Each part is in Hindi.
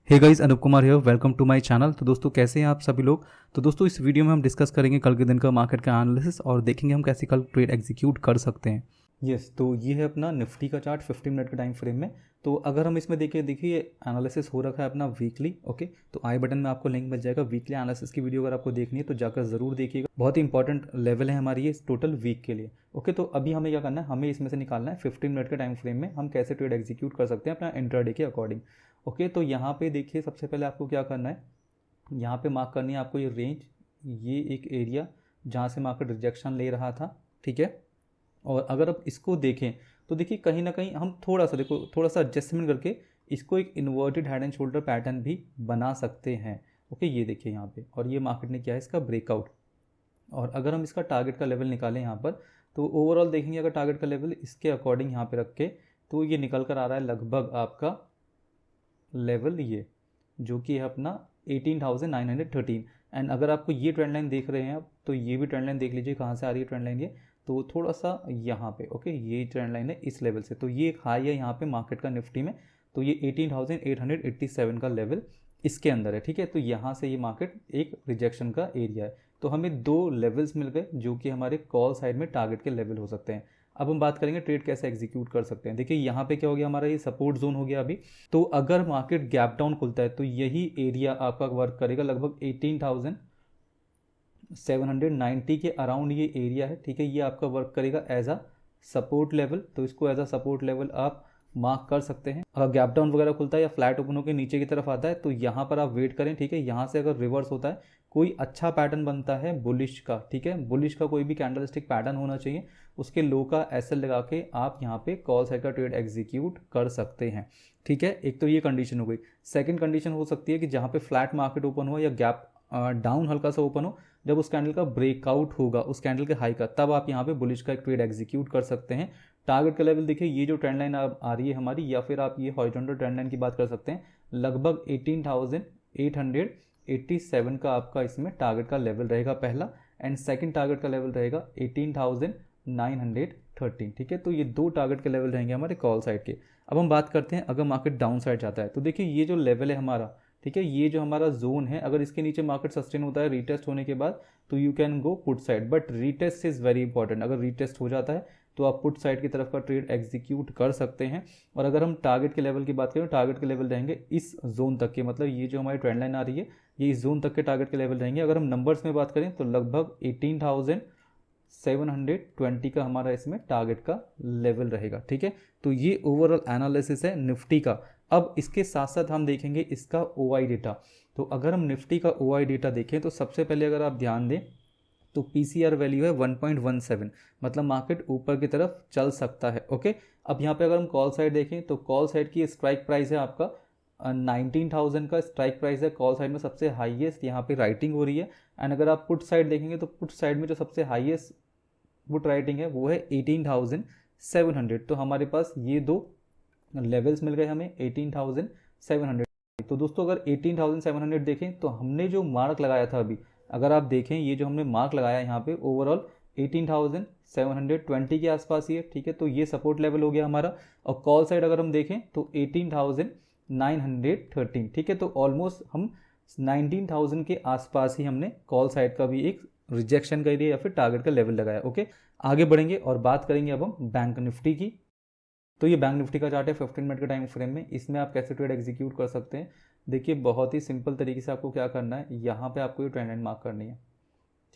Hey guys, Anoop Kumar here, welcome to my channel. तो दोस्तों कैसे हैं आप सभी लोग। तो दोस्तों इस वीडियो में हम डिस्कस करेंगे कल के दिन का मार्केट का एनालिसिस और देखेंगे हम कैसे कल ट्रेड एग्जीक्यूट कर सकते हैं। तो ये है अपना निफ्टी का चार्ट 15 मिनट के टाइम फ्रेम में। तो अगर हम इसमें देखिए एनालिसिस हो रखा है अपना वीकली। ओके, तो आई बटन में आपको लिंक मिल जाएगा वीकली एनालिसिस की वीडियो। अगर आपको देखनी है तो जाकर ज़रूर देखिएगा, बहुत ही इंपॉर्टेंट लेवल है हमारी ये टोटल वीक के लिए। ओके, तो अभी हमें क्या करना है, हमें इसमें से निकालना है 15 मिनट के टाइम फ्रेम में हम कैसे ट्रेड एग्जीक्यूट कर सकते हैं अपना इंट्राडे के अकॉर्डिंग। ओके, तो यहाँ पे देखिए सबसे पहले आपको क्या करना है, यहाँ पे मार्क करनी है आपको ये रेंज, ये एक एरिया जहाँ से मार्केट रिजेक्शन ले रहा था। ठीक है, और अगर आप इसको देखें तो देखिए कहीं ना कहीं हम थोड़ा सा एडजस्टमेंट करके इसको एक inverted head and shoulder pattern भी बना सकते हैं। ओके, ये देखिए यहाँ पे, और ये मार्केट ने किया है इसका ब्रेकआउट। और अगर हम इसका टारगेट का लेवल निकालें यहाँ पर, तो ओवरऑल देखेंगे अगर टारगेट का लेवल इसके अकॉर्डिंग यहाँ पे रख के, तो ये निकल कर आ रहा है लगभग आपका लेवल ये, जो कि है अपना 18,913। एंड अगर आपको ये ट्रेंड लाइन देख रहे हैं आप, तो ये भी ट्रेंड लाइन देख लीजिए कहाँ से आ रही है ट्रेंड लाइन ये, तो थोड़ा सा यहाँ पे। ओके, ये ट्रेंड लाइन है इस लेवल से, तो ये एक हाई है यहाँ पे मार्केट का निफ्टी में, तो ये 18,887 का लेवल इसके अंदर है। ठीक है, तो यहाँ से ये मार्केट एक रिजेक्शन का एरिया है। तो हमें दो लेवल्स मिल गए जो कि हमारे कॉल साइड में टारगेट के लेवल हो सकते हैं। अब हम बात करेंगे ट्रेड कैसे एग्जीक्यूट कर सकते हैं। देखिए यहाँ पे क्या हो गया, हमारा ये सपोर्ट जोन हो गया अभी। तो अगर मार्केट गैप डाउन खुलता है तो यही एरिया आपका वर्क करेगा, लगभग 18,790 के अराउंड ये एरिया है। ठीक है, ये आपका वर्क करेगा एज अ सपोर्ट लेवल, तो इसको एज अ सपोर्ट लेवल आप मार्क कर सकते हैं। अगर गैप डाउन वगैरह खुलता है या फ्लैट ओपन होकर नीचे की तरफ आता है तो यहाँ पर आप वेट करें। ठीक है, यहाँ से अगर रिवर्स होता है, कोई अच्छा पैटर्न बनता है बुलिश का, ठीक है, बुलिश का कोई भी कैंडलस्टिक पैटर्न होना चाहिए, उसके लो का एसएल लगा के आप यहाँ पे कॉल साइड का ट्रेड एग्जीक्यूट कर सकते हैं। ठीक है, एक तो ये कंडीशन हो गई। सेकंड कंडीशन हो सकती है कि जहाँ पे फ्लैट मार्केट ओपन हो या गैप डाउन हल्का सा ओपन हो, जब उस कैंडल का ब्रेकआउट होगा उस कैंडल के हाई का, तब आप यहाँ पे बुलिश का एक ट्रेड एग्जीक्यूट कर सकते हैं। टारगेट का लेवल देखिए, ये जो ट्रेंड लाइन आ रही है हमारी, या फिर आप ये हॉरिजॉन्टल ट्रेंड लाइन की बात कर सकते हैं, लगभग 18,887 का आपका इसमें टारगेट का लेवल रहेगा पहला, एंड सेकंड टारगेट का लेवल रहेगा 18,913। ठीक है, तो ये दो टारगेट के लेवल रहेंगे हमारे कॉल साइड के। अब हम बात करते हैं अगर मार्केट डाउन साइड जाता है, तो देखिए ये जो लेवल है हमारा, ठीक है, ये जो हमारा जोन है, अगर इसके नीचे मार्केट सस्टेन होता है रीटेस्ट होने के बाद, तो you can go put side, but retest is very important. अगर रीटेस्ट हो जाता है तो आप पुट साइड की तरफ का ट्रेड एग्जीक्यूट कर सकते हैं। और अगर हम टारगेट के लेवल की बात करें, टारगेट के लेवल रहेंगे इस जोन तक के, मतलब ये जो हमारी ट्रेंड लाइन आ रही है ये इस जोन तक के टारगेट के लेवल रहेंगे। अगर हम नंबर्स में बात करें तो लगभग 18,720 का हमारा इसमें टारगेट का लेवल रहेगा। ठीक है, तो ये ओवरऑल एनालिसिस है निफ्टी का। अब इसके साथ साथ हम देखेंगे इसका ओआई डेटा। तो अगर हम निफ्टी का ओआई डेटा देखें तो सबसे पहले अगर आप ध्यान दें तो पीसीआर वैल्यू है 1.17, मतलब मार्केट ऊपर की तरफ चल सकता है। ओके, अब यहाँ पे अगर हम कॉल साइड देखें तो कॉल साइड की स्ट्राइक प्राइस है आपका 19,000 का स्ट्राइक प्राइस है कॉल साइड में, सबसे हाईएस्ट यहाँ पे राइटिंग हो रही है। एंड अगर आप पुट साइड देखेंगे तो पुट साइड में जो सबसे हाईएस्ट पुट राइटिंग है वो है 18,700। तो हमारे पास ये दो लेवल्स मिल गए हमें 18,700। तो दोस्तों अगर 18,700 देखें तो हमने जो मार्क लगाया था अभी, अगर आप देखें ये जो हमने मार्क लगाया यहाँ पे ओवरऑल 18,720 के आसपास ही है। ठीक है, तो ये सपोर्ट लेवल हो गया हमारा। और कॉल साइड अगर हम देखें तो 18,913। ठीक है, तो ऑलमोस्ट हम 19,000 के आसपास ही हमने कॉल साइड का भी एक रिजेक्शन का एरिया या फिर टारगेट का लेवल लगाया। ओके, आगे बढ़ेंगे और बात करेंगे अब हम बैंक निफ्टी की। तो ये बैंक निफ्टी का चार्ट है 15 मिनट के टाइम फ्रेम में। इसमें आप कैसे ट्रेड एग्जीक्यूट कर सकते हैं, देखिए बहुत ही सिंपल तरीके से आपको क्या करना है, यहाँ पे आपको ये ट्रेंड लाइन मार्क करनी है।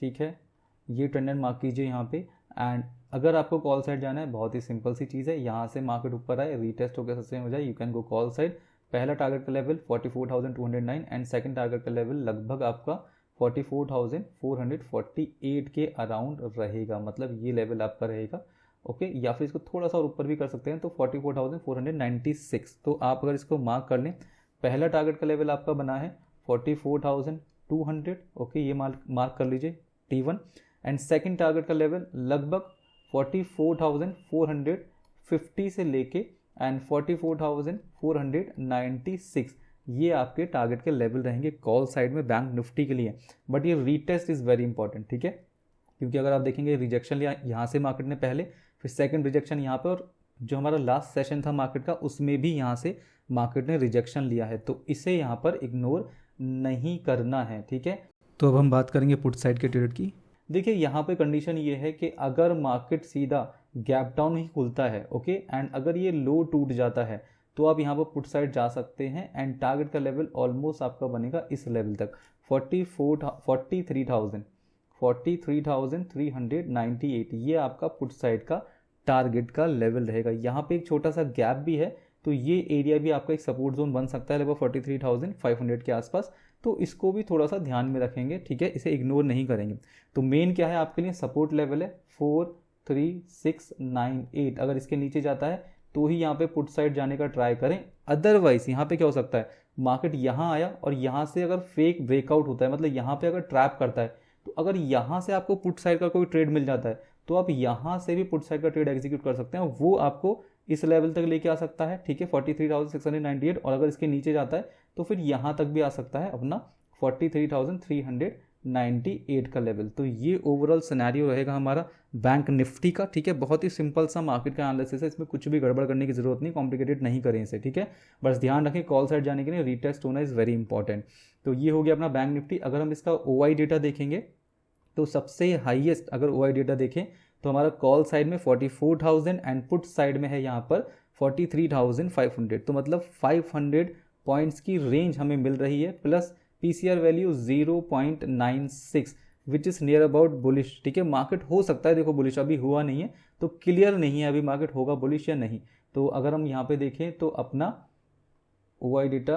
ठीक है, ये ट्रेंड लाइन मार्क कीजिए यहाँ पे। एंड अगर आपको कॉल साइड जाना है, बहुत ही सिंपल सी चीज़ है, यहाँ से मार्केट ऊपर आए रीटेस्ट होकर सस्टेन हो जाए, you can go call side. पहला टारगेट का लेवल 44,209 एंड सेकंड टारगेट का लेवल लगभग आपका 44,448 के अराउंड रहेगा, मतलब ये लेवल आपका रहेगा। ओके, या फिर इसको थोड़ा सा और ऊपर भी कर सकते हैं तो 44,496। तो आप अगर इसको मार्क कर लें, पहला टारगेट का लेवल आपका बना है 44,200। ओके, ये मार्क कर लीजिए T1। एंड सेकंड टारगेट का लेवल लगभग 44,450 से लेके एंड 44,496, ये आपके टारगेट के लेवल रहेंगे कॉल साइड में बैंक निफ्टी के लिए। बट ये रीटेस्ट इज़ वेरी इंपॉर्टेंट। ठीक है, क्योंकि अगर आप देखेंगे रिजेक्शन लिया यहाँ से मार्केट ने पहले, फिर सेकंड रिजेक्शन यहाँ पे, और जो हमारा लास्ट सेशन था मार्केट का उसमें भी यहाँ से मार्केट ने रिजेक्शन लिया है, तो इसे यहाँ पर इग्नोर नहीं करना है, ठीक है। तो अब हम बात करेंगे पुट साइड के ट्रेड की। देखिए यहाँ पे कंडीशन ये है कि अगर मार्केट सीधा गैप डाउन ही खुलता है, ओके, एंड अगर ये लो टूट जाता है तो आप यहाँ पर पुट साइड जा सकते हैं एंड टारगेट का लेवल ऑलमोस्ट आपका बनेगा इस लेवल तक 43,398, ये आपका पुट साइड का टारगेट का लेवल रहेगा। यहाँ पे एक छोटा सा गैप भी है, तो ये एरिया भी आपका एक सपोर्ट जोन बन सकता है लगभग 43,500 के आसपास, तो इसको भी थोड़ा सा ध्यान में रखेंगे, ठीक है, इसे इग्नोर नहीं करेंगे। तो मेन क्या है आपके लिए, सपोर्ट लेवल है 43698, अगर इसके नीचे जाता है तो ही यहाँ पे पुट साइड जाने का ट्राई करें। अदरवाइज यहाँ पे क्या हो सकता है, मार्केट यहाँ आया और यहाँ से अगर फेक ब्रेकआउट होता है, मतलब यहाँ पे अगर ट्रैप करता है, तो अगर यहाँ से आपको पुट साइड का कोई ट्रेड मिल जाता है तो आप यहाँ से भी पुट साइड का ट्रेड एग्जीक्यूट कर सकते हैं, वो आपको इस लेवल तक लेके आ सकता है, ठीक है, 43,698। और अगर इसके नीचे जाता है तो फिर यहाँ तक भी आ सकता है अपना 43,398 का लेवल। तो ये ओवरऑल सिनेरियो रहेगा हमारा बैंक निफ्टी का, ठीक है। बहुत ही सिंपल सा मार्केट का एनालिसिस है, इसमें कुछ भी गड़बड़ करने की जरूरत नहीं, कॉम्प्लिकेटेड नहीं करें इसे, ठीक है। बस ध्यान रखें कॉल साइड जाने के लिए रीटेस्ट होना इज़ वेरी इंपॉर्टेंट। तो ये हो गया अपना बैंक निफ्टी। अगर हम इसका OI डेटा देखेंगे तो सबसे हाईएस्ट अगर OI डेटा देखें तो हमारा कॉल साइड में 44,000 एंड पुट साइड में है यहाँ पर 43,500, तो मतलब 500 पॉइंट्स की रेंज हमें मिल रही है, plus PCR value 0.96 which is near about bullish, ठीक है। मार्केट हो सकता है, देखो बुलिश अभी हुआ नहीं है तो क्लियर नहीं है अभी मार्केट होगा बुलिश या नहीं। तो अगर हम यहाँ पे देखें तो अपना OI डेटा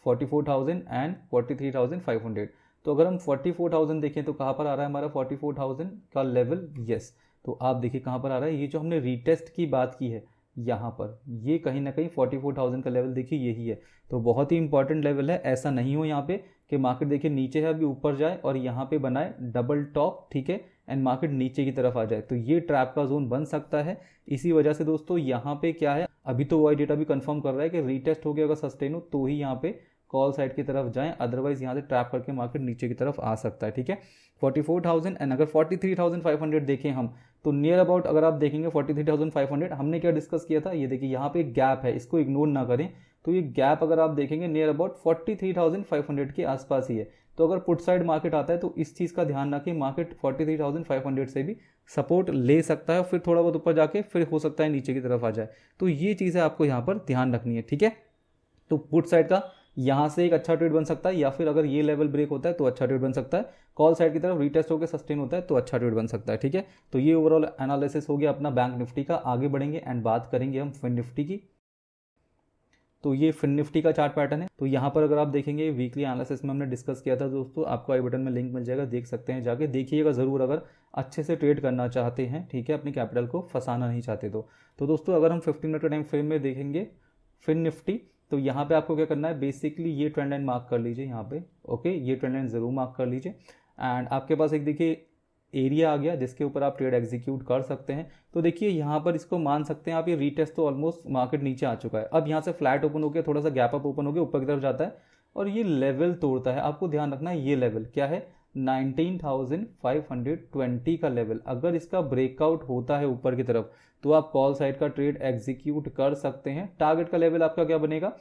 44,000 एंड 43,500, तो अगर हम 44,000 देखें तो कहाँ पर आ रहा है हमारा 44,000 का लेवल, यस। तो आप देखिए कहाँ पर आ रहा है, ये जो हमने रीटेस्ट की बात की है यहाँ पर, ये कहीं ना कहीं 44,000 का लेवल देखिए यही है। तो बहुत ही इंपॉर्टेंट लेवल है, ऐसा नहीं हो यहाँ पे कि मार्केट देखिए नीचे है अभी ऊपर जाए और यहाँ पे बनाए डबल टॉप, ठीक है, एंड मार्केट नीचे की तरफ आ जाए, तो ये ट्रैप का जोन बन सकता है। इसी वजह से दोस्तों यहाँ पे क्या है, अभी तो OI डेटा भी कंफर्म कर रहा है कि रीटेस्ट हो गया अगर सस्टेन हो तो ही यहाँ पे कॉल साइड की तरफ जाएं, अदरवाइज यहाँ से ट्रैप करके मार्केट नीचे की तरफ आ सकता है, ठीक है। 44,000 एंड अगर 43,500 देखें हम तो नियर अबाउट अगर आप देखेंगे 43,500, हमने क्या डिस्कस किया था, ये देखिए यहाँ पे एक गैप है, इसको इग्नोर ना करें। तो ये गैप अगर आप देखेंगे नियर अबाउट 43,500 के आसपास ही है। तो अगर पुट साइड मार्केट आता है तो इस चीज़ का ध्यान रखें, मार्केट 43,500 से भी सपोर्ट ले सकता है, फिर थोड़ा बहुत ऊपर जाके फिर हो सकता है नीचे की तरफ आ जाए। तो ये चीज़ें आपको यहाँ पर ध्यान रखनी है, ठीक है। तो पुट साइड का यहाँ से एक अच्छा ट्रेड बन सकता है, या फिर अगर ये लेवल ब्रेक होता है तो अच्छा ट्रेड बन सकता है, कॉल साइड की तरफ रीटेस्ट होकर सस्टेन होता है तो अच्छा ट्रेड बन सकता है, ठीक है। तो ये ओवरऑल एनालिसिस हो गया अपना बैंक निफ्टी का। आगे बढ़ेंगे एंड बात करेंगे हम फिन निफ्टी की। तो ये फिन निफ्टी का चार्ट पैटर्न है। तो यहाँ पर अगर आप देखेंगे वीकली एनालिसिस में हमने डिस्कस किया था दोस्तों, आपको आई बटन में लिंक मिल जाएगा, देख सकते हैं, जाके देखिएगा ज़रूर अगर अच्छे से ट्रेड करना चाहते हैं, ठीक है, अपनी कैपिटल को फंसाना नहीं चाहते तो दोस्तों अगर हम 15 मिनट के टाइम फ्रेम में देखेंगे फिन निफ्टी, तो यहाँ पे आपको क्या करना है, बेसिकली ये ट्रेंड लाइन मार्क कर लीजिए यहाँ पे, ओके, ये ट्रेंड लाइन ज़रूर मार्क कर लीजिए एंड आपके पास एक देखिए एरिया आ गया जिसके ऊपर आप ट्रेड एग्जीक्यूट कर सकते हैं। तो देखिए यहाँ पर इसको मान सकते हैं आप, ये रीटेस्ट तो ऑलमोस्ट मार्केट नीचे आ चुका है, अब यहाँ से फ्लैट ओपन होकर थोड़ा सा गैप अप ओपन होकर ऊपर की तरफ जाता है और ये लेवल तोड़ता है। आपको ध्यान रखना है ये लेवल क्या है, 19,520 का लेवल। अगर इसका ब्रेकआउट होता है ऊपर की तरफ तो आप कॉल साइड का ट्रेड एग्जीक्यूट कर सकते हैं। टारगेट का लेवल आपका क्या बनेगा,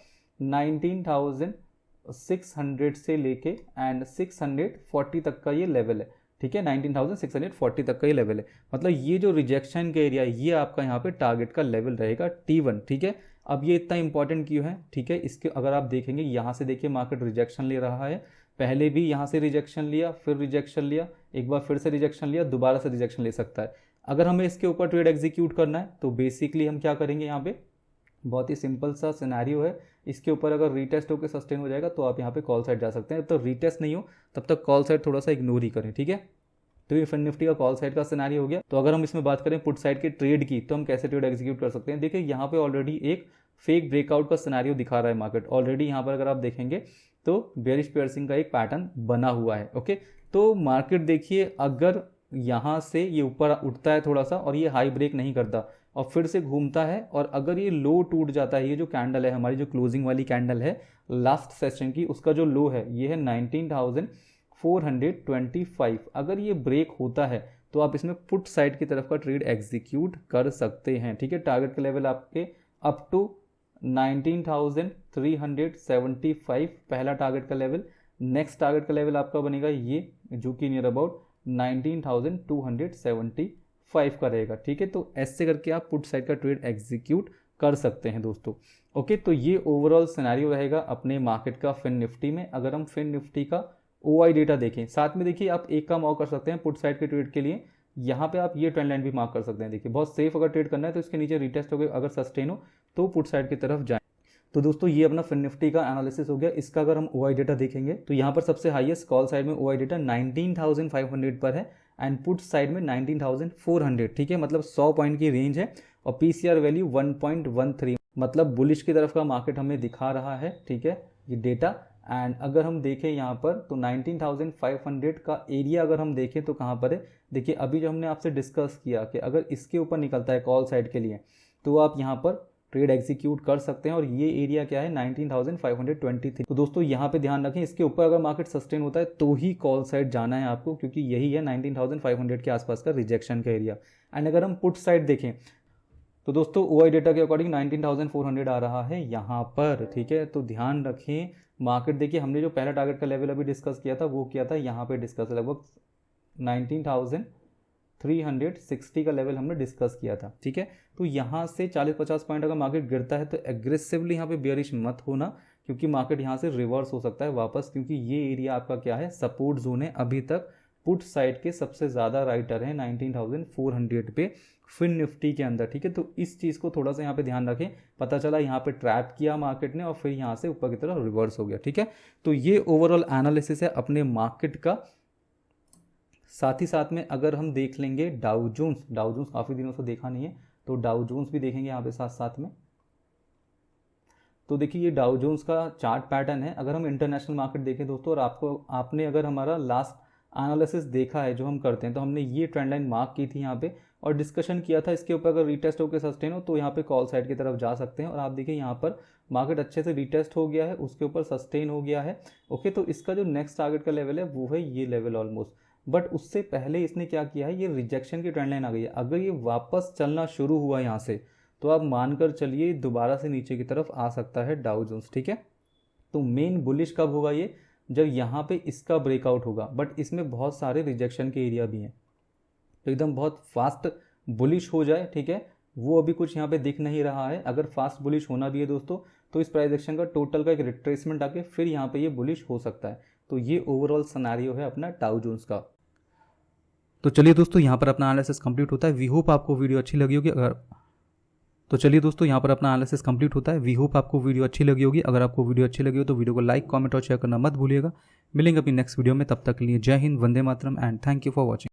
19,600 से लेके एंड 640 तक का ये लेवल है, ठीक है, 19,640 तक का ये लेवल है। मतलब ये जो रिजेक्शन का एरिया ये आपका यहाँ पे टारगेट का लेवल रहेगा T1, ठीक है। अब ये इतना इंपॉर्टेंट क्यों है, ठीक है, इसके अगर आप देखेंगे यहाँ से देखिए मार्केट रिजेक्शन ले रहा है, पहले भी यहाँ से रिजेक्शन लिया, फिर रिजेक्शन लिया, एक बार फिर से रिजेक्शन लिया, दोबारा से रिजेक्शन ले सकता है। अगर हमें इसके ऊपर ट्रेड एग्जीक्यूट करना है तो बेसिकली हम क्या करेंगे, यहाँ पे बहुत ही सिंपल सा सिनेरियो है, इसके ऊपर अगर रीटेस्ट होकर सस्टेन हो जाएगा तो आप यहाँ पे कॉल साइड जा सकते हैं। जब तक रीटेस्ट नहीं हो तब तक कॉल साइड थोड़ा सा इग्नोर ही करें, ठीक है। तो ये फिन निफ्टी का कॉल साइड का सिनेरियो हो गया। तो अगर हम इसमें बात करें पुट साइड के ट्रेड की, तो हम कैसे ट्रेड एग्जीक्यूट कर सकते हैं। देखिए यहाँ पे ऑलरेडी एक फेक ब्रेकआउट का सिनेरियो दिखा रहा है मार्केट ऑलरेडी। यहाँ पर अगर आप देखेंगे तो बेयरिश पियर्सिंग का एक पैटर्न बना हुआ है, ओके। तो मार्केट देखिए अगर यहाँ से ये ऊपर उठता है थोड़ा सा और ये हाई ब्रेक नहीं करता और फिर से घूमता है और अगर ये लो टूट जाता है, ये जो कैंडल है हमारी जो क्लोजिंग वाली कैंडल है लास्ट सेशन की, उसका जो लो है ये है 19,425, अगर ये ब्रेक होता है तो आप इसमें पुट साइड की तरफ का ट्रेड एग्जीक्यूट कर सकते हैं, ठीक है। टारगेट का लेवल आपके अप टू 19,375 पहला टारगेट का लेवल। नेक्स्ट टारगेट का लेवल आपका बनेगा ये, जो कि नियर अबाउट 19,275 का रहेगा। ठीक है, तो ऐसे करके आप पुट साइड का ट्रेड एग्जीक्यूट कर सकते हैं दोस्तों। ओके, तो ये ओवरऑल सिनेरियो रहेगा अपने मार्केट का फिन निफ्टी में। अगर हम फिन निफ्टी का OI डेटा देखें, साथ में देखिए आप एक काम और कर सकते हैं पुट साइड के ट्रेड के लिए, यहाँ पे आप ये ट्रेंड लाइन भी मार्क कर सकते हैं। देखिए बहुत सेफ अगर ट्रेड करना है तो इसके नीचे रिटेस्ट हो गए, अगर सस्टेन हो तो पुट साइड की तरफ जाए। तो दोस्तों ये अपना फिन निफ्टी का एनालिसिस हो गया। इसका अगर हम OI डेटा देखेंगे तो यहाँ पर सबसे हाईएस्ट कॉल साइड में OI डेटा 19,500 पर है एंड पुट साइड में 19,400। ठीक है, मतलब 100 पॉइंट की रेंज है और PCR वैल्यू 1.13, मतलब बुलिश की तरफ का मार्केट हमें दिखा रहा है। ठीक है, ये डेटा। एंड अगर हम देखें यहाँ पर तो 19,500 का एरिया अगर हम देखें तो कहाँ पर है, देखिए अभी जो हमने आपसे डिस्कस किया कि अगर इसके ऊपर निकलता है कॉल साइड के लिए तो आप यहाँ पर ट्रेड एग्जीक्यूट कर सकते हैं। और ये एरिया क्या है, 19,523। तो दोस्तों यहाँ पे ध्यान रखें, इसके ऊपर अगर मार्केट सस्टेन होता है तो ही कॉल साइड जाना है आपको, क्योंकि यही है 19,500 के आसपास का रिजेक्शन का एरिया। एंड अगर हम पुट साइड देखें तो दोस्तों OI डेटा के अकॉर्डिंग 19,400 आ रहा है यहाँ पर। ठीक है, तो ध्यान रखें मार्केट। देखिए हमने जो पहला टारगेट का लेवल अभी डिस्कस किया था वो किया था यहाँ पे डिस्कस, लगभग 19,360 का लेवल हमने डिस्कस किया था। ठीक है, तो यहाँ से 40-50 पॉइंट अगर मार्केट गिरता है तो एग्रेसिवली यहाँ पे बेयरिश मत होना, क्योंकि मार्केट यहाँ से रिवर्स हो सकता है वापस, क्योंकि ये एरिया आपका क्या है, सपोर्ट जोन है। अभी तक पुट साइड के सबसे ज़्यादा राइटर है 19,400 पे फिन निफ्टी के अंदर। ठीक है, तो इस चीज़ को थोड़ा सा यहाँ पे ध्यान रखें। पता चला यहाँ पे ट्रैप किया मार्केट ने और फिर यहाँ से ऊपर की तरफ रिवर्स हो गया। ठीक है, तो ये ओवरऑल एनालिसिस है अपने मार्केट का। साथ ही साथ में अगर हम देख लेंगे डाउ जोन्स काफ़ी दिनों से देखा नहीं है तो डाउ जोन्स भी देखेंगे यहाँ पे साथ में। तो देखिए ये डाउ जोन्स का चार्ट पैटर्न है। अगर हम इंटरनेशनल मार्केट देखें दोस्तों, और आपने अगर हमारा लास्ट एनालिसिस देखा है जो हम करते हैं, तो हमने ये ट्रेंड लाइन मार्क की थी यहाँ पे और डिस्कशन किया था इसके ऊपर अगर रिटेस्ट होकर सस्टेन हो तो यहाँ पे कॉल साइड की तरफ जा सकते हैं। और आप देखिए यहाँ पर मार्केट अच्छे से रिटेस्ट हो गया है, उसके ऊपर सस्टेन हो गया है। ओके, तो इसका जो नेक्स्ट टारगेट का लेवल है वो है ये लेवल ऑलमोस्ट, बट उससे पहले इसने क्या किया है, ये रिजेक्शन की ट्रेंड लाइन आ गई है। अगर ये वापस चलना शुरू हुआ यहाँ से तो आप मानकर चलिए दोबारा से नीचे की तरफ आ सकता है डाउ जोन्स। ठीक है, तो मेन बुलिश कब होगा ये, जब यहाँ पे इसका ब्रेकआउट होगा, बट इसमें बहुत सारे रिजेक्शन के एरिया भी हैं, तो एकदम बहुत फास्ट बुलिश हो जाए। ठीक है, वो अभी कुछ यहाँ पे दिख नहीं रहा है। अगर फास्ट बुलिश होना भी है दोस्तों तो इस प्राइस एक्शन का टोटल का एक रिट्रेसमेंट आके फिर यहाँ पे ये बुलिश हो सकता है। तो ये ओवरऑल सिनेरियो है अपना डाउ जोन्स का। तो चलिए दोस्तों यहाँ पर अपना एनालिसिस कंप्लीट होता है। वी होप आपको वीडियो अच्छी लगी होगी। चलिए दोस्तों यहाँ पर अपना एनालिसिस कंप्लीट होता है। वी होप आपको वीडियो अच्छी लगी होगी। अगर आपको वीडियो अच्छी लगी हो तो वीडियो को लाइक, कमेंट और शेयर करना मत भूलिएगा। मिलेंगे अपनी नेक्स्ट वीडियो में, तब तक के लिए Jai Hind, Vande Mataram and thank you for watching.